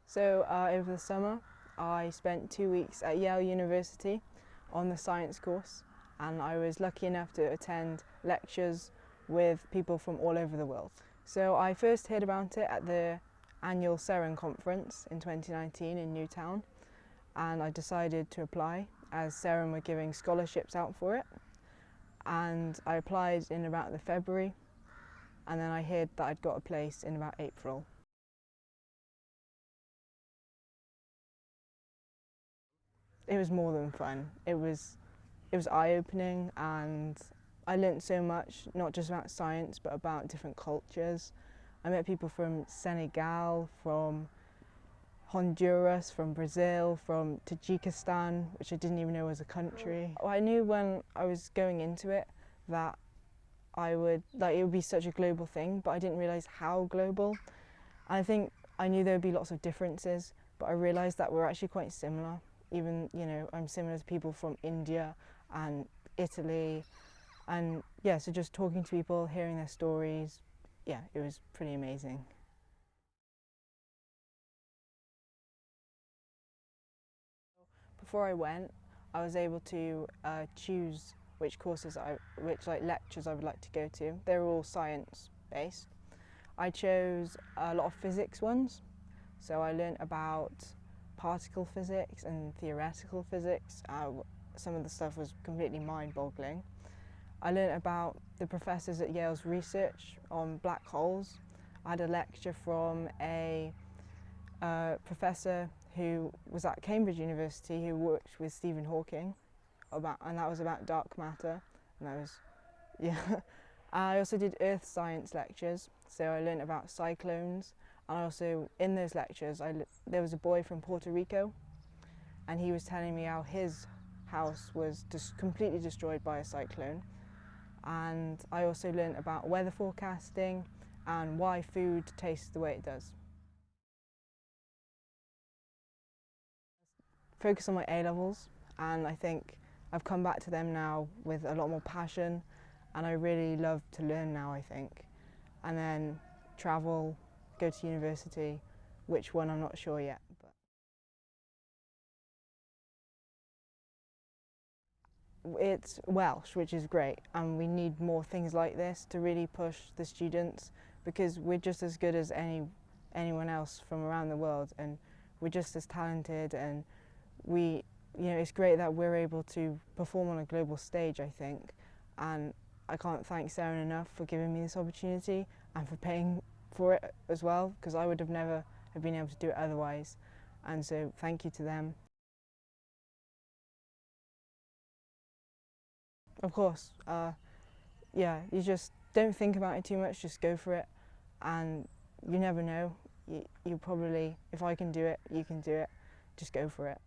So over the summer I spent 2 weeks at Yale University on the science course, and I was lucky enough to attend lectures with people from all over the world. So I first heard about it at the annual Seren conference in 2019 in Newtown, and I decided to apply as Seren were giving scholarships out for it. And I applied in about the February, and then I heard that I'd got a place in about April. It was more than fun. It was eye-opening, and I learnt so much, not just about science, but about different cultures. I met people from Senegal, from Honduras, from Brazil, from Tajikistan, which I didn't even know was a country. I knew when I was going into it that it would be such a global thing, but I didn't realise how global. And I think I knew there would be lots of differences, but I realised that we're actually quite similar. Even, I'm similar to people from India and Italy, and yeah, so just talking to people, hearing their stories, yeah, it was pretty amazing. Before I went, I was able to choose which lectures I would like to go to. They were all science based. I chose a lot of physics ones, so I learnt about particle physics and theoretical physics. Some of the stuff was completely mind-boggling. I learnt about the professors at Yale's research on black holes. I had a lecture from a professor who was at Cambridge University who worked with Stephen Hawking, and that was about dark matter. And that was, yeah. I also did earth science lectures, so I learnt about cyclones. And also, in those lectures, there was a boy from Puerto Rico, and he was telling me how his house was just completely destroyed by a cyclone. And I also learnt about weather forecasting and why food tastes the way it does. Focus on my A-levels, and I think I've come back to them now with a lot more passion, and I really love to learn now, I think. And then travel, go to university, which one I'm not sure yet. But it's Welsh, which is great, and we need more things like this to really push the students, because we're just as good as anyone else from around the world, and we're just as talented, and it's great that we're able to perform on a global stage, I think, and I can't thank Seren enough for giving me this opportunity and for paying for it as well, because I would have never have been able to do it otherwise, and so thank you to them. Of course, yeah, you just don't think about it too much, just go for it, and you never know, you probably, if I can do it, you can do it, just go for it.